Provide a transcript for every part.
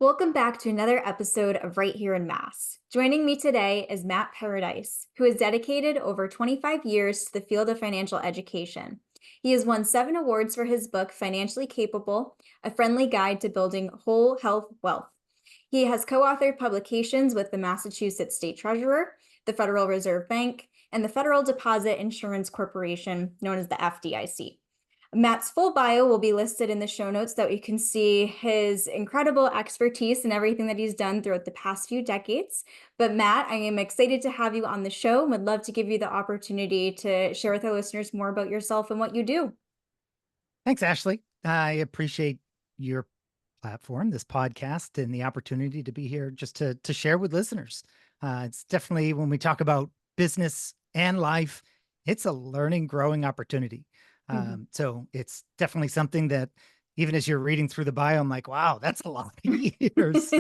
Welcome back to another episode of Right Here in Mass. Joining me today is Matt Paradise, who has dedicated over 25 years to the field of financial education. He has won 7 awards for his book, Financially Capable, A Friendly Guide to Building Whole Health Wealth. He has co-authored publications with the Massachusetts State Treasurer, the Federal Reserve Bank, and the Federal Deposit Insurance Corporation, known as the FDIC. Matt's full bio will be listed in the show notes so that you can see his incredible expertise and everything that he's done throughout the past few decades. But Matt, I am excited to have you on the show and would love to give you the opportunity to share with our listeners more about yourself and what you do. Thanks, Ashley. I appreciate your platform, this podcast, and the opportunity to be here just to share with listeners. It's definitely, when we talk about business and life, it's a learning, growing opportunity. So it's definitely something that even as you're reading through the bio, I'm like, wow, that's a lot of years.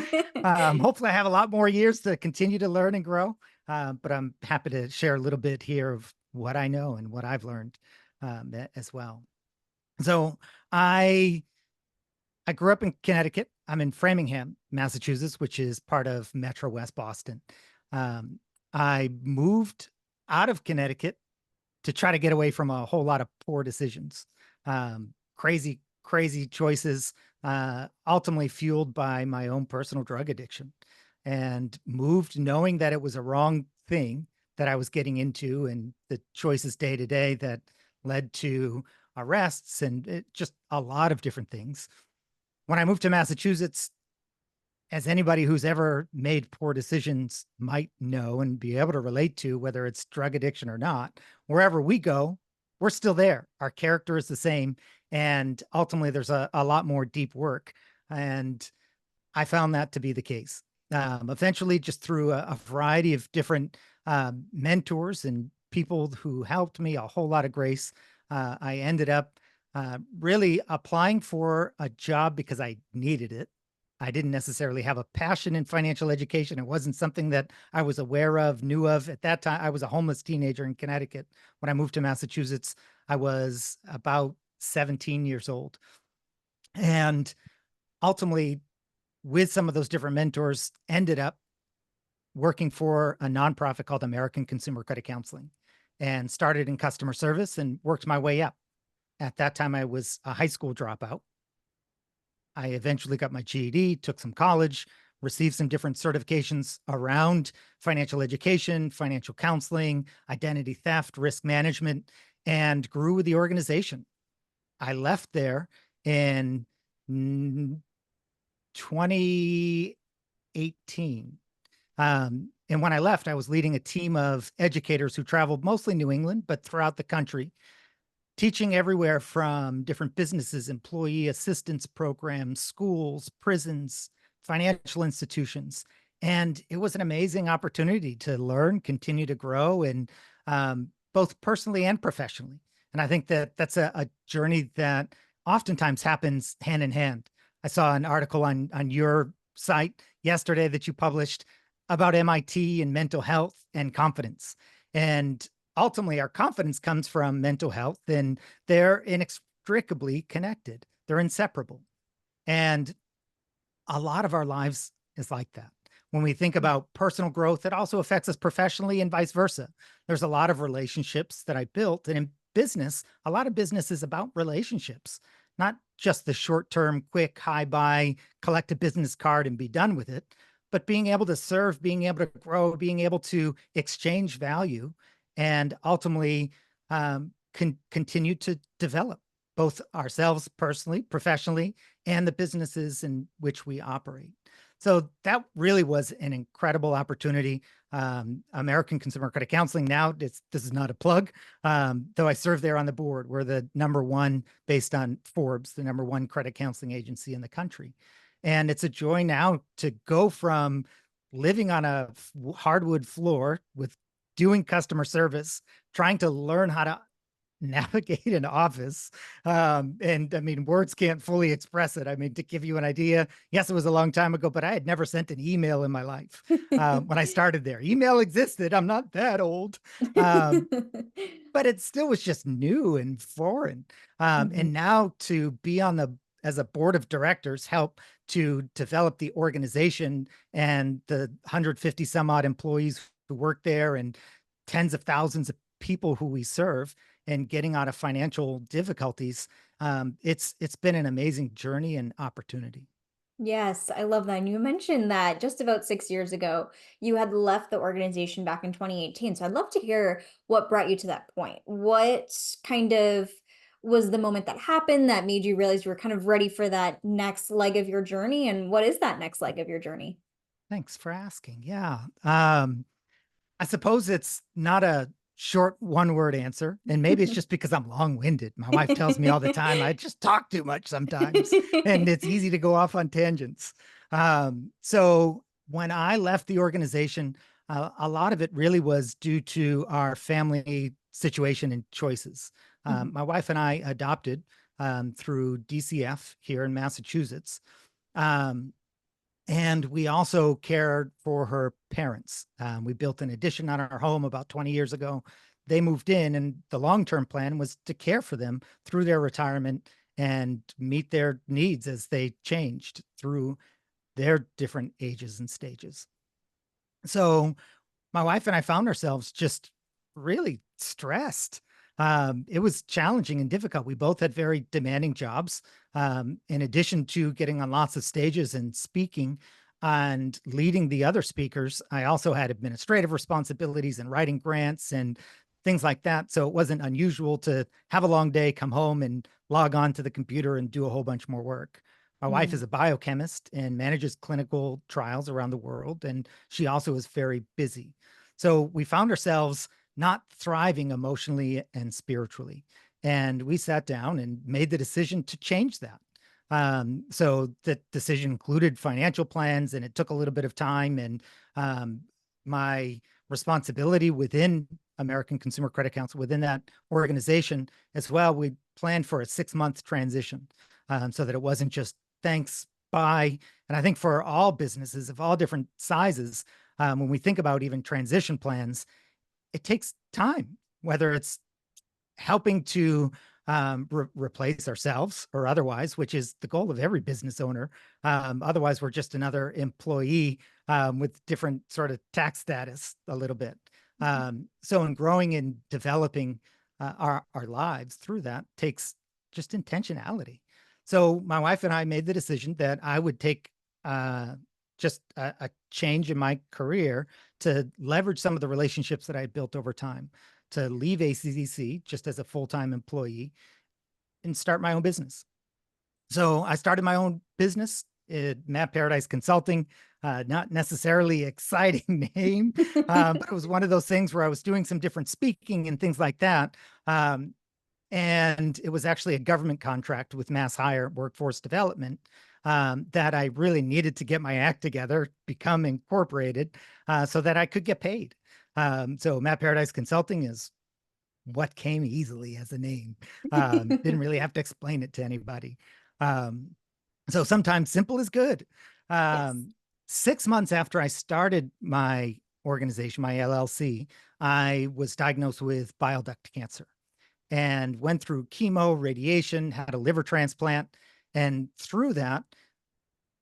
Hopefully I have a lot more years to continue to learn and grow. But I'm happy to share a little bit here of what I know and what I've learned as well. So I grew up in Connecticut. I'm in Framingham, Massachusetts, which is part of Metro West Boston. I moved out of Connecticut to try to get away from a whole lot of poor decisions, crazy choices, ultimately fueled by my own personal drug addiction, and moved knowing that it was a wrong thing that I was getting into, and the choices day to day that led to arrests and just a lot of different things. When I moved to Massachusetts, as anybody who's ever made poor decisions might know and be able to relate to, whether it's drug addiction or not, wherever we go, we're still there. Our character is the same. And ultimately, there's a lot more deep work. And I found that to be the case. Eventually, just through a variety of different mentors and people who helped me, a whole lot of grace, I ended up really applying for a job because I needed it. I didn't necessarily have a passion in financial education. It wasn't something that I was aware of, knew of. At that time, I was a homeless teenager in Connecticut. When I moved to Massachusetts, I was about 17 years old. And ultimately, with some of those different mentors, ended up working for a nonprofit called American Consumer Credit Counseling, and started in customer service and worked my way up. At that time, I was a high school dropout. I eventually got my GED, took some college, received some different certifications around financial education, financial counseling, identity theft, risk management, and grew with the organization. I left there in 2018. And when I left, I was leading a team of educators who traveled mostly New England, but throughout the country, teaching everywhere from different businesses, employee assistance programs, schools, prisons, financial institutions. And it was an amazing opportunity to learn, continue to grow, and both personally and professionally. And I think that that's a journey that oftentimes happens hand in hand. I saw an article on your site yesterday that you published about MIT and mental health and confidence. And ultimately, our confidence comes from mental health, and they're inextricably connected. They're inseparable. And a lot of our lives is like that. When we think about personal growth, it also affects us professionally and vice versa. There's a lot of relationships that I built. And in business, a lot of business is about relationships, not just the short-term, quick, high-buy, collect a business card and be done with it, but being able to serve, being able to grow, being able to exchange value, and ultimately continue to develop both ourselves personally, professionally, and the businesses in which we operate. So that really was an incredible opportunity. American Consumer Credit Counseling, now this is not a plug, though I serve there on the board. We're the #1, based on Forbes, the #1 credit counseling agency in the country. And it's a joy now to go from living on a hardwood floor with doing customer service, trying to learn how to navigate an office. And I mean, words can't fully express it. I mean, to give you an idea, yes, it was a long time ago, but I had never sent an email in my life when I started there. Email existed. I'm not that old. But it still was just new and foreign. And now to be on the as a board of directors, help to develop the organization and the 150 some odd employees who work there and tens of thousands of people who we serve and getting out of financial difficulties. It's been an amazing journey and opportunity. Yes, I love that. And you mentioned that just about 6 years ago, you had left the organization back in 2018. So I'd love to hear what brought you to that point. What kind of was the moment that happened that made you realize you were kind of ready for that next leg of your journey? And what is that next leg of your journey? Thanks for asking. Yeah. I suppose it's not a short one-word answer, and maybe it's just because I'm long-winded. My wife tells me all the time, I just talk too much sometimes, and it's easy to go off on tangents. So when I left the organization, a lot of it really was due to our family situation and choices. Mhm. My wife and I adopted through DCF here in Massachusetts. Um, and we also cared for her parents. We built an addition on our home about 20 years ago. They moved in, and the long term plan was to care for them through their retirement and meet their needs as they changed through their different ages and stages. So my wife and I found ourselves just really stressed. It was challenging and difficult. We both had very demanding jobs. In addition to getting on lots of stages and speaking and leading the other speakers, I also had administrative responsibilities and writing grants and things like that. So it wasn't unusual to have a long day, come home and log on to the computer and do a whole bunch more work. My wife is Mm. a biochemist and manages clinical trials around the world, and she also is very busy. So we found ourselves not thriving emotionally and spiritually. And we sat down and made the decision to change that. So the decision included financial plans, and it took a little bit of time. And um, my responsibility within American Consumer Credit Council, within that organization as well, we planned for a 6-month transition so that it wasn't just thanks, bye. And I think for all businesses of all different sizes, when we think about even transition plans, it takes time, whether it's helping to replace ourselves or otherwise, which is the goal of every business owner. Otherwise, we're just another employee with different sort of tax status a little bit. So in growing and developing our lives through that takes just intentionality. So my wife and I made the decision that I would take uh, just a change in my career to leverage some of the relationships that I had built over time, to leave ACDC just as a full-time employee and start my own business. So I started my own business, Map Paradise Consulting. Not necessarily exciting name, but it was one of those things where I was doing some different speaking and things like that. And it was actually a government contract with Mass Hire Workforce Development that I really needed to get my act together, become incorporated, so that I could get paid. So Map Paradise Consulting is what came easily as a name. Didn't really have to explain it to anybody. Um, so sometimes simple is good. Yes. Um, 6 months after I started my organization, my LLC, I was diagnosed with bile duct cancer and went through chemo, radiation, had a liver transplant. And through that,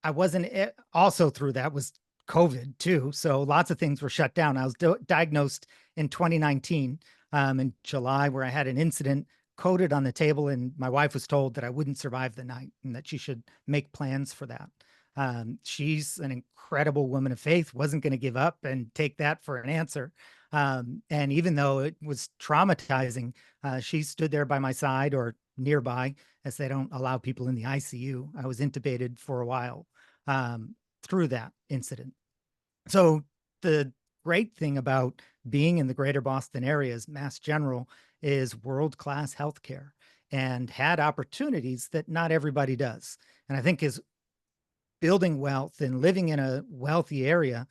I wasn't also through that was COVID too. So lots of things were shut down. I was diagnosed in 2019 in July, where I had an incident coded on the table, and my wife was told that I wouldn't survive the night and that she should make plans for that. She's an incredible woman of faith, wasn't going to give up and take that for an answer. And even though it was traumatizing, she stood there by my side or nearby, as they don't allow people in the ICU. I was intubated for a while through that incident. So the great thing about being in the greater Boston area is Mass General is world-class healthcare and had opportunities that not everybody does. And I think is building wealth and living in a wealthy area,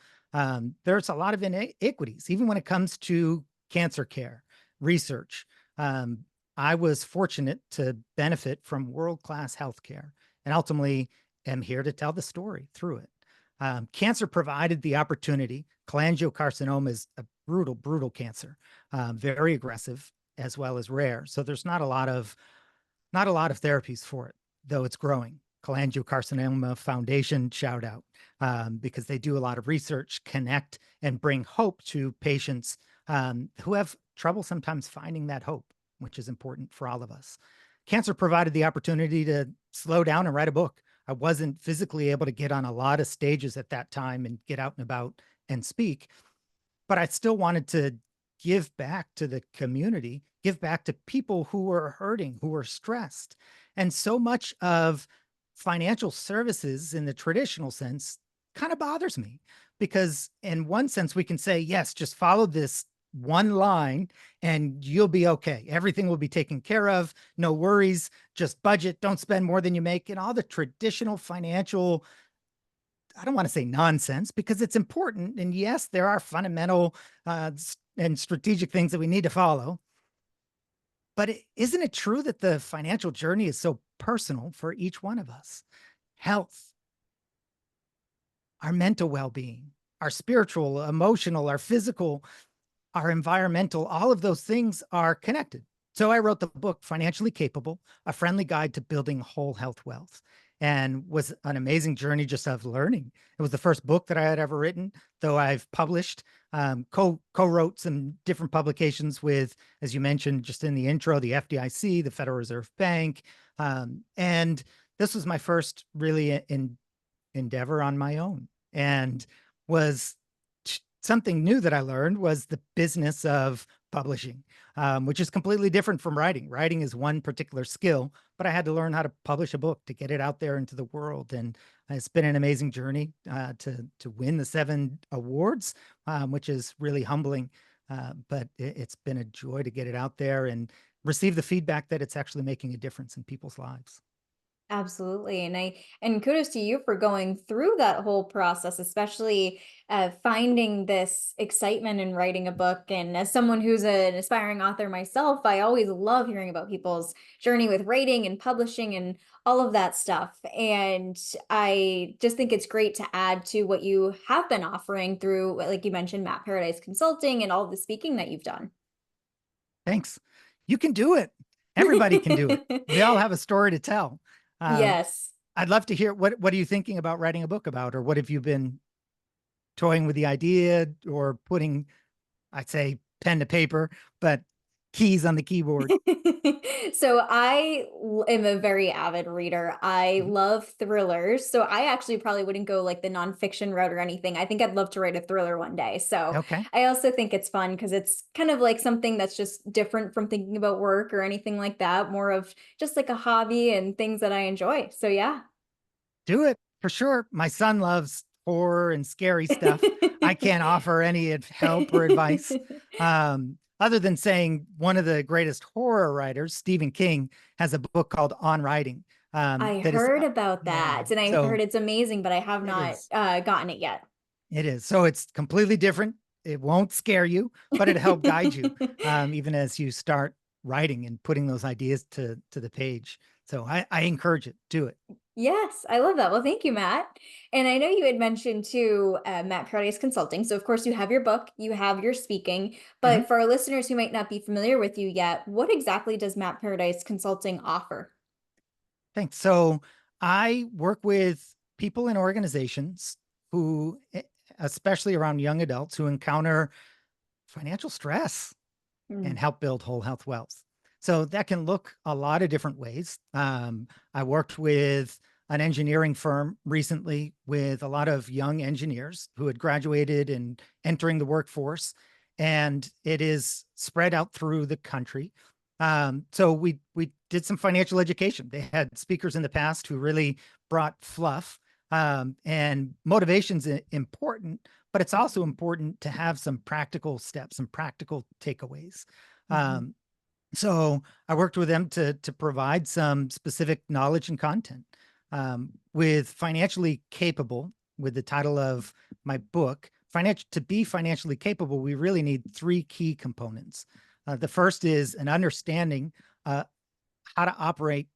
there's a lot of inequities, even when it comes to cancer care, research. Um, I was fortunate to benefit from world-class healthcare and ultimately am here to tell the story through it. Cancer provided the opportunity. Cholangiocarcinoma is a brutal, brutal cancer, very aggressive as well as rare. So there's not a lot of therapies for it. though it's growing. Cholangiocarcinoma Foundation shout out, because they do a lot of research, connect, and bring hope to patients who have trouble sometimes finding that hope, which is important for all of us. Cancer provided the opportunity to slow down and write a book. I wasn't physically able to get on a lot of stages at that time and get out and about and speak, but I still wanted to give back to the community, give back to people who were hurting, who were stressed. And so much of financial services in the traditional sense kind of bothers me because, in one sense, we can say, yes, just follow this one line and you'll be okay. Everything will be taken care of. No worries. Just budget. Don't spend more than you make. And all the traditional financial, I don't want to say nonsense because it's important. And yes, there are fundamental and strategic things that we need to follow. But isn't it true that the financial journey is so personal for each one of us? Health, our mental well being, our spiritual, emotional, our physical, our environmental, all of those things are connected. So I wrote the book, Financially Capable, A Friendly Guide to Building Whole Health Wealth, and was an amazing journey just of learning. It was the first book that I had ever written, though I've published, co-wrote some different publications with, as you mentioned, just in the intro, the FDIC, the Federal Reserve Bank. And this was my first really endeavor on my own, and was something new that I learned was the business of publishing, which is completely different from writing. Writing is one particular skill, but I had to learn how to publish a book to get it out there into the world. And it's been an amazing journey to win the 7 awards, which is really humbling. But it's been a joy to get it out there and receive the feedback that it's actually making a difference in people's lives. Absolutely. And kudos to you for going through that whole process, especially finding this excitement in writing a book. And as someone who's an aspiring author myself, I always love hearing about people's journey with writing and publishing and all of that stuff. And I just think it's great to add to what you have been offering through, like you mentioned, Matt Paradise Consulting and all of the speaking that you've done. Thanks. You can do it. Everybody can do it. We all have a story to tell. Um, Yes. I'd love to hear what are you thinking about writing a book about, or what have you been toying with the idea or putting, I'd say pen to paper, but keys on the keyboard? So am a very avid reader. I Mhm. love thrillers. So I actually probably wouldn't go like the nonfiction route or anything. I think I'd love to write a thriller one day. So Okay, I also think it's fun because it's kind of like something that's just different from thinking about work or anything like that, more of just like a hobby and things that I enjoy. So yeah. do it for sure. My son loves horror and scary stuff. I can't offer any help or advice, other than saying one of the greatest horror writers, Stephen King, has a book called On Writing. I That is, heard about yeah. that and I So heard it's amazing, but I have it not is. gotten it yet. It is. So it's completely different. It won't scare you, but it'll help guide you, even as you start writing and putting those ideas to the page. So I encourage it. Do it. Yes, I love that. Well, thank you, Matt. And I know you had mentioned too, Matt Paradise Consulting. So, of course, you have your book, you have your speaking. Mhm. But for our listeners who might not be familiar with you yet, what exactly does Matt Paradise Consulting offer? Thanks. So I work with people and organizations who, especially around young adults, who encounter financial stress and Mm. help build whole health wealth. So that can look a lot of different ways. I worked with an engineering firm recently with a lot of young engineers who had graduated and entering the workforce, and it is spread out through the country. So we did some financial education. They had speakers in the past who really brought fluff, and motivation's important, but it's also important to have some practical steps, some practical takeaways. Mhm. Um, so I worked with them to provide some specific knowledge and content. With Financially Capable, with the title of my book, financial to be financially capable, we really need 3 key components. The first is an understanding uh, how to operate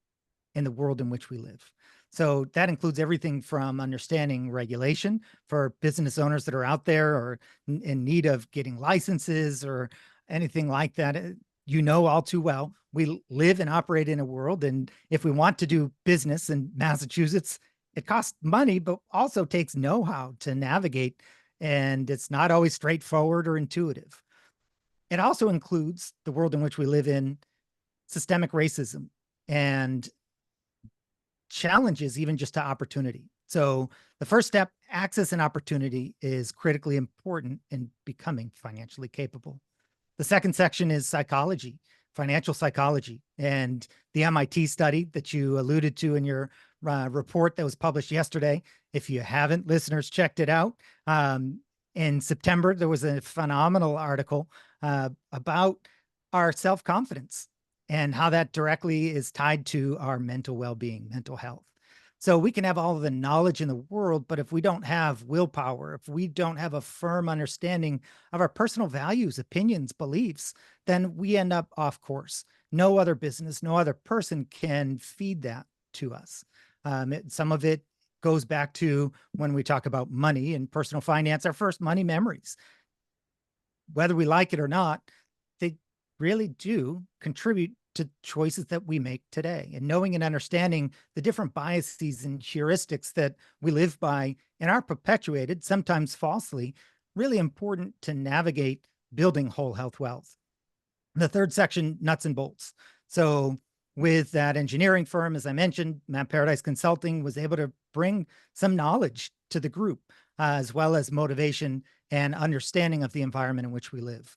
in the world in which we live. So that includes everything from understanding regulation for business owners that are out there or in need of getting licenses or anything like that. you know all too well, we live and operate in a world. And if we want to do business in Massachusetts, it costs money, but also takes know-how to navigate. And it's not always straightforward or intuitive. It also includes the world in which we live in, systemic racism and challenges, even just to opportunity. So the first step, access and opportunity, is critically important in becoming financially capable. The second section is psychology, financial psychology, and the MIT study that you alluded to in your report that was published yesterday. If you haven't, listeners, checked it out. In September, there was a phenomenal article about our self-confidence and how that directly is tied to our mental well-being, mental health. So we can have all of the knowledge in the world, but if we don't have willpower, if we don't have a firm understanding of our personal values, opinions, beliefs, then we end up off course. No other business, no other person can feed that to us. Some of it goes back to when we talk about money and personal finance, our first money memories. Whether we like it or not, they really do contribute to choices that we make today. And knowing and understanding the different biases and heuristics that we live by and are perpetuated, sometimes falsely, really important to navigate building whole health wealth. The third section, nuts and bolts. So with that engineering firm, as I mentioned, Mount Paradise Consulting was able to bring some knowledge to the group, as well as motivation and understanding of the environment in which we live.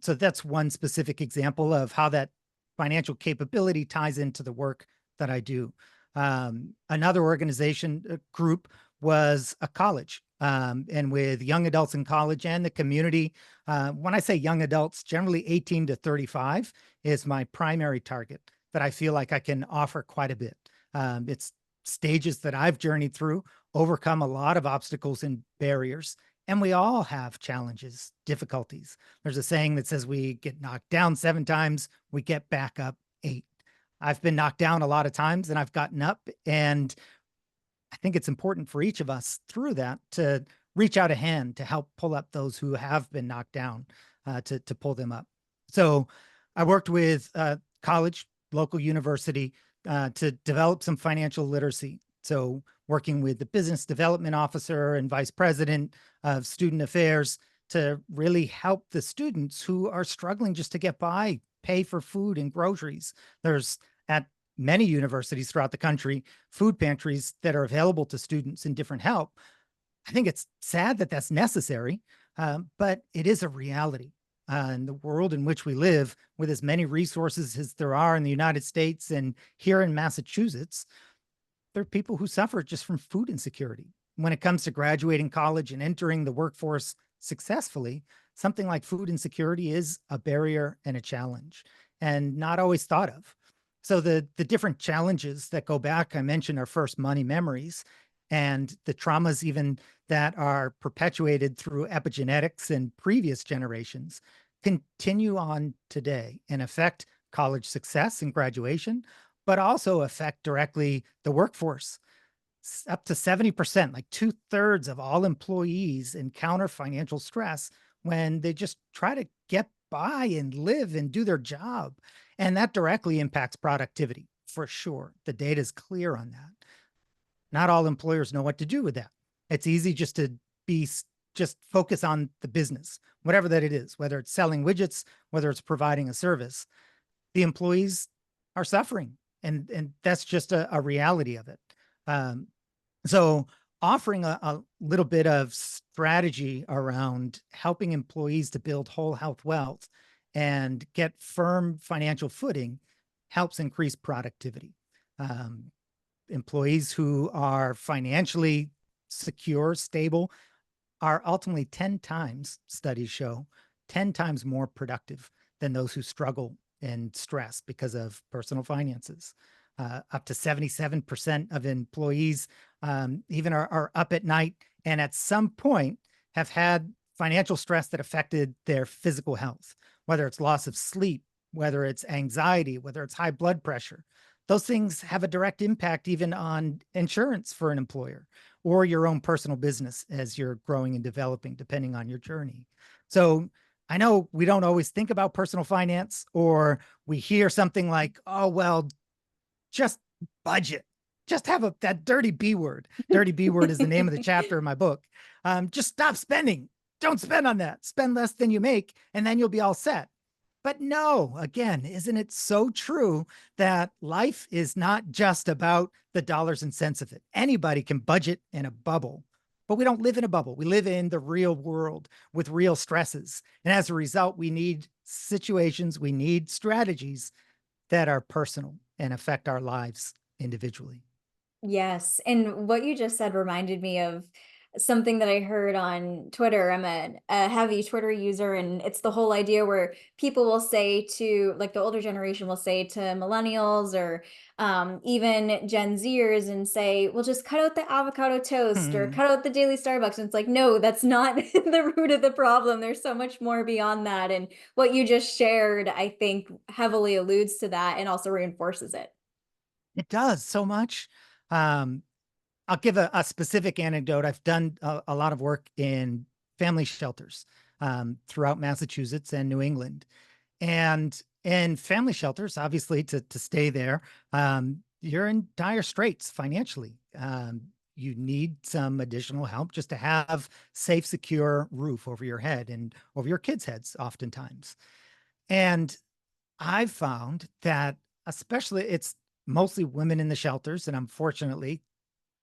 So that's one specific example of how that financial capability ties into the work that I do. Another organization group was a college, and with young adults in college and the community. When I say young adults, generally 18 to 35 is my primary target that I feel like I can offer quite a bit. It's stages that I've journeyed through, overcome a lot of obstacles and barriers. And we all have challenges, difficulties. There's a saying that says we get knocked down 7 times, we get back up 8. I've been knocked down a lot of times and I've gotten up. And I think it's important for each of us through that to reach out a hand to help pull up those who have been knocked down, to pull them up. So I worked with college, local university, to develop some financial literacy. So working with the business development officer and vice president of student affairs to really help the students who are struggling just to get by, pay for food and groceries. There's, at many universities throughout the country, food pantries that are available to students in different help. I think it's sad that that's necessary, but it is a reality. In the world in which we live, with as many resources as there are in the United States and here in Massachusetts, there are people who suffer just from food insecurity. When it comes to graduating college and entering the workforce successfully, something like food insecurity is a barrier and a challenge, and not always thought of. So the different challenges that go back, I mentioned our first money memories, and the traumas even that are perpetuated through epigenetics and previous generations continue on today and affect college success and graduation, but also affect directly the workforce. Up to 70%, like 2/3 of all employees encounter financial stress when they just try to get by and live and do their job. And that directly impacts productivity for sure. The data is clear on that. Not all employers know what to do with that. It's easy just to just focus on the business, whatever that it is, whether it's selling widgets, whether it's providing a service. The employees are suffering, and that's just a reality of it. Um, so offering a little bit of strategy around helping employees to build whole health wealth and get firm financial footing helps increase productivity. Employees who are financially secure, stable, are ultimately 10 times, studies show, 10 times more productive than those who struggle and stress because of personal finances. Up to 77% of employees even are up at night and at some point have had financial stress that affected their physical health, whether it's loss of sleep, whether it's anxiety, whether it's high blood pressure. Those things have a direct impact even on insurance for an employer or your own personal business as you're growing and developing, depending on your journey. So I know we don't always think about personal finance, or we hear something like, oh, well, just budget. Just have that dirty B word. Dirty B word is the name of the chapter in my book. Just stop spending. Don't spend on that. Spend less than you make, and then you'll be all set. But no, again, isn't it so true that life is not just about the dollars and cents of it? Anybody can budget in a bubble, but we don't live in a bubble. We live in the real world with real stresses. And as a result, we need situations, we need strategies that are personal and affect our lives individually. Yes, and what you just said reminded me of something that I heard on Twitter. I'm a heavy Twitter user, and it's the whole idea where people will say to, like, the older generation will say to millennials or even Gen Zers and say, "Well, just cut out the avocado toast or Hmm. cut out the daily Starbucks." And it's like, no, that's not the root of the problem. There's so much more beyond that. And what you just shared, I think, heavily alludes to that and also reinforces it. It does so much. Um, I'll give a specific anecdote. I've done a lot of work in family shelters throughout Massachusetts and New England. And in family shelters, obviously, to stay there, you're in dire straits financially. You need some additional help just to have safe, secure roof over your head and over your kids' heads, oftentimes. And I've found that, especially, it's mostly women in the shelters, and unfortunately,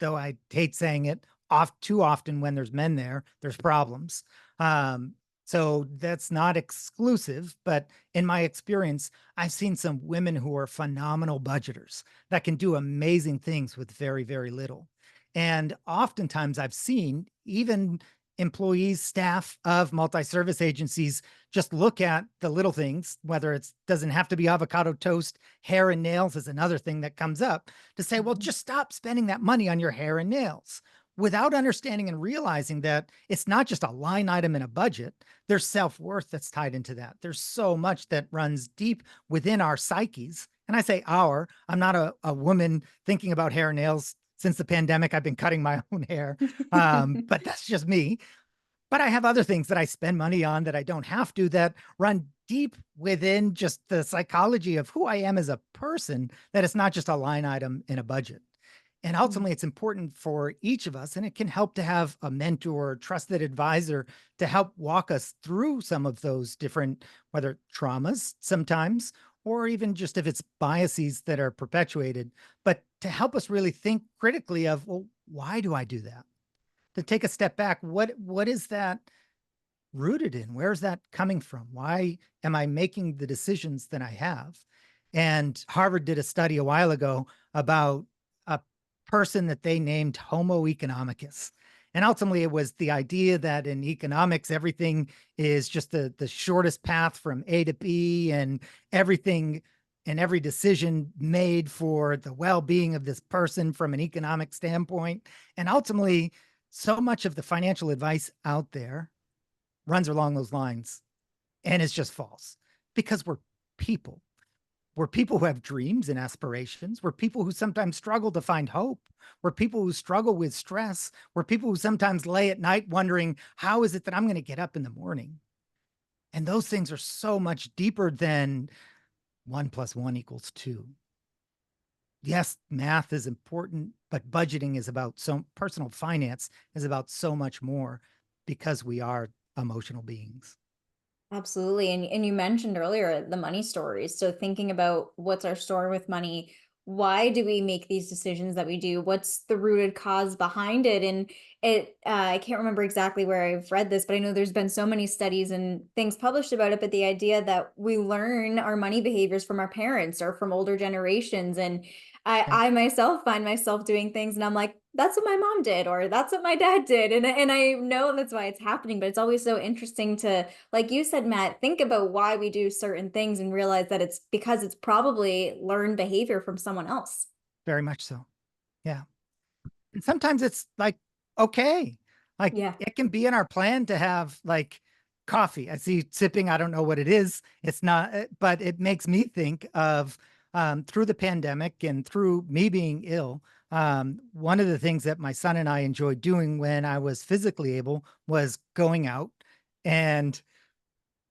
though I hate saying it, off too often when there's men there, there's problems. Um, so that's not exclusive, but in my experience, I've seen some women who are phenomenal budgeters that can do amazing things with very, very little. And oftentimes I've seen even employees, staff of multi-service agencies just look at the little things, whether it's doesn't have to be avocado toast, hair and nails is another thing that comes up, to say, well, Mhm. just stop spending that money on your hair and nails, without understanding and realizing that it's not just a line item in a budget. There's self-worth that's tied into that. There's so much that runs deep within our psyches. And I say I'm not a woman thinking about hair and nails. Since the pandemic, I've been cutting my own hair. But that's just me. But I have other things that I spend money on that I don't have to, that run deep within just the psychology of who I am as a person, that it's not just a line item in a budget. And ultimately, it's important for each of us, and it can help to have a mentor, trusted advisor to help walk us through some of those different, whether traumas sometimes, or even just if it's biases that are perpetuated, but to help us really think critically of, well, why do I do that? To take a step back, what is that rooted in? Where's that coming from? Why am I making the decisions that I have? And Harvard did a study a while ago about a person that they named Homo economicus. And ultimately, it was the idea that in economics, everything is just the shortest path from A to B, and everything and every decision made for the well being of this person from an economic standpoint. And ultimately, so much of the financial advice out there runs along those lines, and it's just false, because we're people. We're people who have dreams and aspirations. We're people who sometimes struggle to find hope. We're people who struggle with stress. We're people who sometimes lay at night wondering, how is it that I'm going to get up in the morning? And those things are so much deeper than 1 + 1 = 2. Yes, math is important, but budgeting is about, so personal finance is about so much more, because we are emotional beings. Absolutely. And you mentioned earlier the money stories. So thinking about what's our story with money, why do we make these decisions that we do? What's the rooted cause behind it? And I can't remember exactly where I've read this, but I know there's been so many studies and things published about it. But the idea that we learn our money behaviors from our parents or from older generations, and Yeah, I myself find myself doing things, and I'm like, that's what my mom did, or that's what my dad did, and I know that's why it's happening. But it's always so interesting to, like you said, Matt, think about why we do certain things and realize that it's because it's probably learned behavior from someone else. very much so. Yeah. And sometimes it's like, okay, like Yeah. it can be in our plan to have like coffee. I see sipping, I don't know what it is. It's not, but it makes me think of, through the pandemic and through me being ill. One of the things that my son and I enjoyed doing when I was physically able was going out and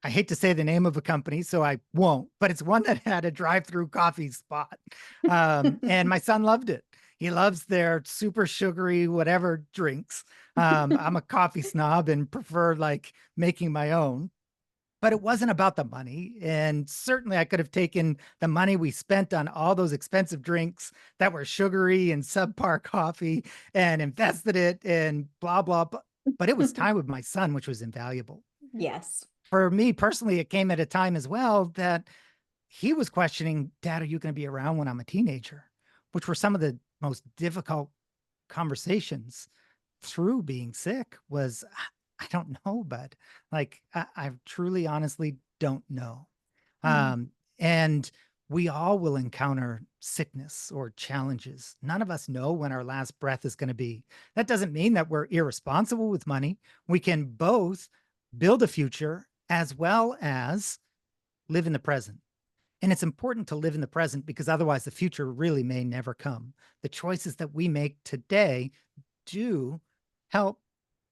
I hate to say the name of a company, so I won't, but it's one that had a drive-through coffee spot. And my son loved it. He loves their super sugary, whatever drinks. I'm a coffee snob and prefer like making my own, but it wasn't about the money. And certainly I could have taken the money we spent on all those expensive drinks that were sugary and subpar coffee and invested it in blah, blah, blah. But it was time with my son, which was invaluable. Yes. For me personally, it came at a time as well that he was questioning, Dad, are you going to be around when I'm a teenager? Which were some of the most difficult conversations through being sick was, I don't know, bud. Like, I truly, honestly don't know. Mm. And we all will encounter sickness or challenges. None of us know when our last breath is going to be. That doesn't mean that we're irresponsible with money. We can both build a future as well as live in the present. And it's important to live in the present because otherwise the future really may never come. The choices that we make today do help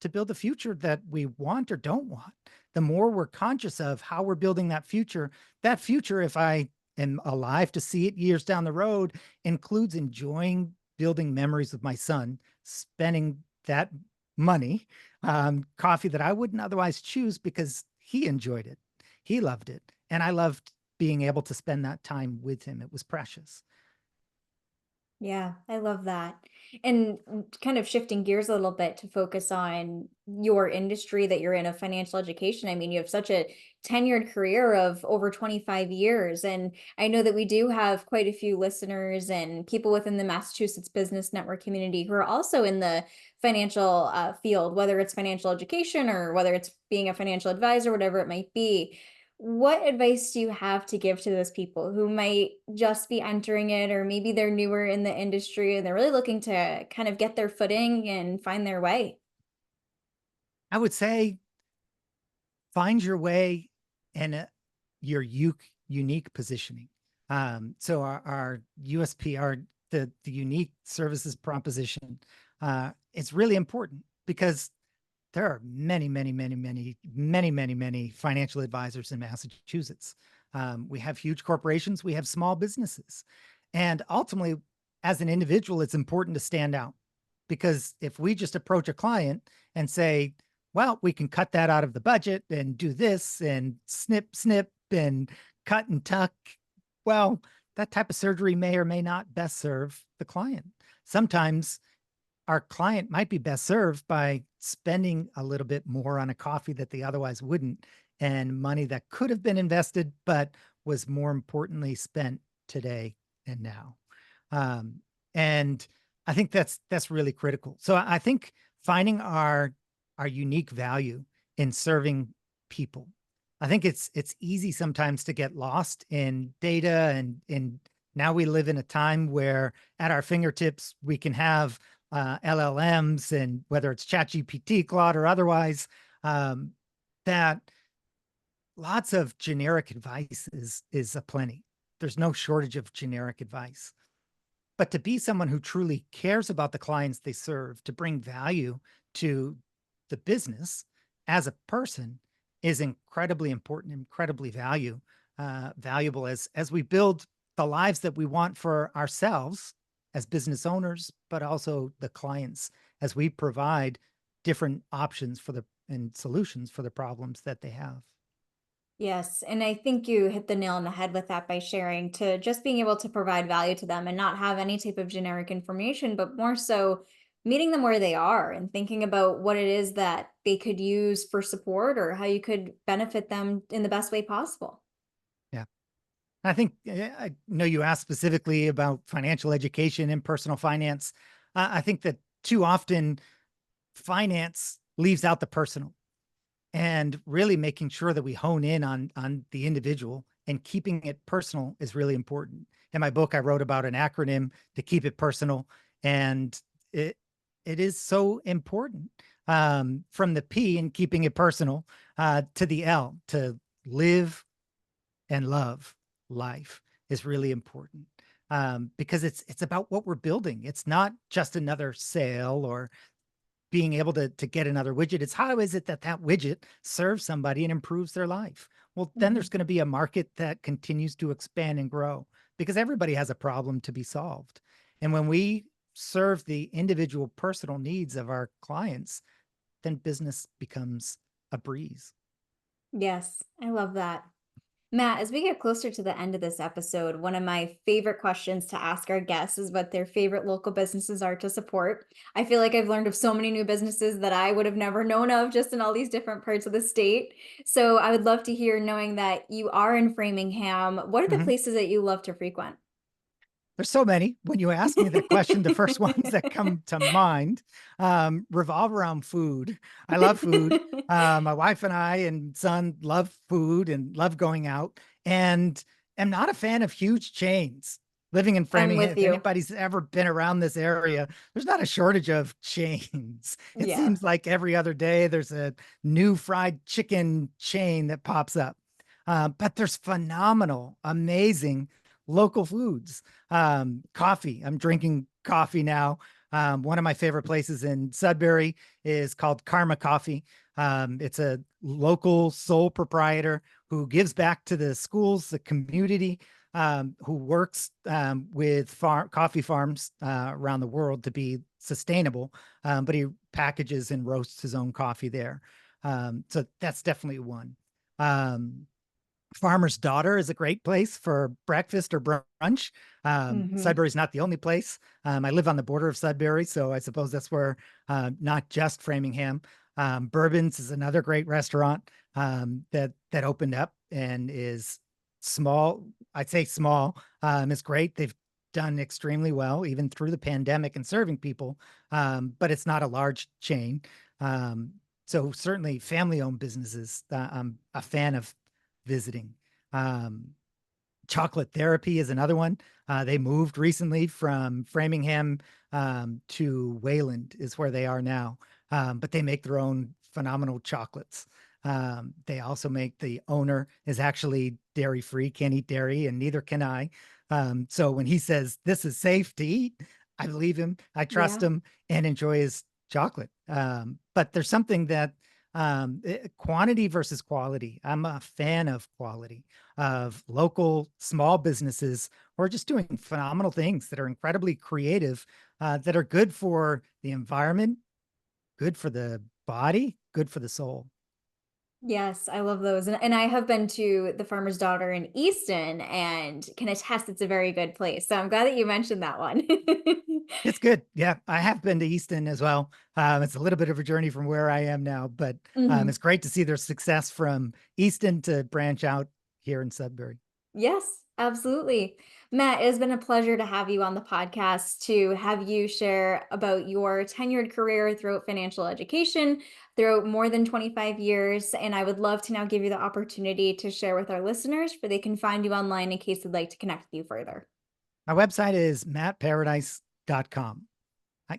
to build the future that we want or don't want. The more we're conscious of how we're building that future, if I am alive to see it years down the road, includes enjoying building memories with my son, spending that money, coffee that I wouldn't otherwise choose because he enjoyed it. He loved it. And I loved being able to spend that time with him. It was precious. Yeah, I love that. And kind of shifting gears a little bit to focus on your industry that you're in of financial education. I mean, you have such a tenured career of over 25 years. And I know that we do have quite a few listeners and people within the Massachusetts Business Network community who are also in the financial field, whether it's financial education or whether it's being a financial advisor, whatever it might be. What advice do you have to give to those people who might just be entering it, or maybe they're newer in the industry and they're really looking to kind of get their footing and find their way? I would say find your way and your unique positioning. So our USP, the unique services proposition, is really important because there are many financial advisors in Massachusetts. We have huge corporations, we have small businesses. And ultimately, as an individual, it's important to stand out because if we just approach a client and say, well, we can cut that out of the budget and do this and snip and cut and tuck, well, that type of surgery may or may not best serve the client. Sometimes our client might be best served by spending a little bit more on a coffee that they otherwise wouldn't, and money that could have been invested, but was more importantly spent today and now. Um, and I think that's really critical. So I think finding our unique value in serving people. I think it's easy sometimes to get lost in data and now we live in a time where at our fingertips we can have LLMs and whether it's ChatGPT, Claude, or otherwise, that lots of generic advice is aplenty. There's no shortage of generic advice. But to be someone who truly cares about the clients they serve, to bring value to the business as a person is incredibly important, incredibly valuable as we build the lives that we want for ourselves as business owners, but also the clients as we provide different options for and solutions for the problems that they have. Yes, and I think you hit the nail on the head with that by sharing to just being able to provide value to them and not have any type of generic information, but more so meeting them where they are and thinking about what it is that they could use for support or how you could benefit them in the best way possible. Yeah. I think I know you asked specifically about financial education and personal finance. I think that too often finance leaves out the personal and really making sure that we hone in on the individual and keeping it personal is really important. In my book, I wrote about an acronym to keep it personal, and it is so important. From the P in keeping it personal to the L, to live and love life is really important, because it's about what we're building. It's not just another sale or being able to get another widget. It's how is it that that widget serves somebody and improves their life? well, then Mhm. there's going to be a market that continues to expand and grow because everybody has a problem to be solved. And when we serve the individual personal needs of our clients, then business becomes a breeze. Yes, I love that. Matt, as we get closer to the end of this episode, one of my favorite questions to ask our guests is what their favorite local businesses are to support. I feel like I've learned of so many new businesses that I would have never known of just in all these different parts of the state. So I would love to hear, knowing that you are in Framingham, what are the Mhm. places that you love to frequent? There's so many. When you ask me that question, the first ones that come to mind revolve around food. I love food. My wife and I and son love food and love going out, and am not a fan of huge chains. Living in I'm Framingham, with if you. anybody's ever been around this area, there's not a shortage of chains. It Yeah. seems like every other day there's a new fried chicken chain that pops up. But there's phenomenal, amazing local foods. Coffee. I'm drinking coffee now. One of my favorite places in Sudbury is called Karma Coffee. It's a local sole proprietor who gives back to the schools, the community, who works with coffee farms around the world to be sustainable. But he packages and roasts his own coffee there. So that's definitely one. Um, Farmer's Daughter is a great place for breakfast or brunch. Hmm. Sudbury's not the only place. I live on the border of Sudbury, so I suppose that's where not just Framingham. Bourbon's is another great restaurant that opened up and is small. I'd say small. It's great. They've done extremely well, even through the pandemic and serving people. But it's not a large chain. Um, so certainly family-owned businesses. I'm a fan of visiting. Um, Chocolate Therapy is another one. They moved recently from Framingham to Wayland, is where they are now. But they make their own phenomenal chocolates. They also make the owner is actually dairy free, can't eat dairy, and neither can I. So when he says this is safe to eat, I believe him, I trust Yeah. him, and enjoy his chocolate. But there's something that quantity versus quality. I'm a fan of quality of local small businesses who are just doing phenomenal things that are incredibly creative, that are good for the environment, good for the body, good for the soul. Yes, I love those. And I have been to the Farmer's Daughter in Easton and can attest it's a very good place. So I'm glad that you mentioned that one. It's good. Yeah, I have been to Easton as well. It's a little bit of a journey from where I am now, but it's Mhm. great to see their success from Easton to branch out here in Sudbury. Yes, absolutely. Matt, it has been a pleasure to have you on the podcast, to have you share about your tenured career throughout financial education, throughout more than 25 years. And I would love to now give you the opportunity to share with our listeners where they can find you online in case they'd like to connect with you further. My website is mattparadise.com.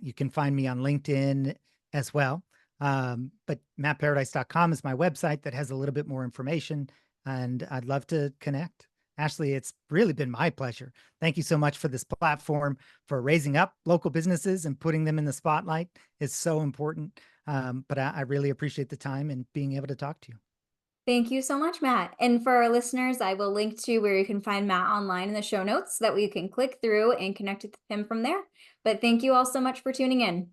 You can find me on LinkedIn as well. But mattparadise.com is my website that has a little bit more information, and I'd love to connect. Ashley, it's really been my pleasure. Thank you so much for this platform, for raising up local businesses and putting them in the spotlight. It's so important. But I really appreciate the time and being able to talk to you. Thank you so much, Matt. And for our listeners, I will link to where you can find Matt online in the show notes so that way you can click through and connect with him from there. But thank you all so much for tuning in.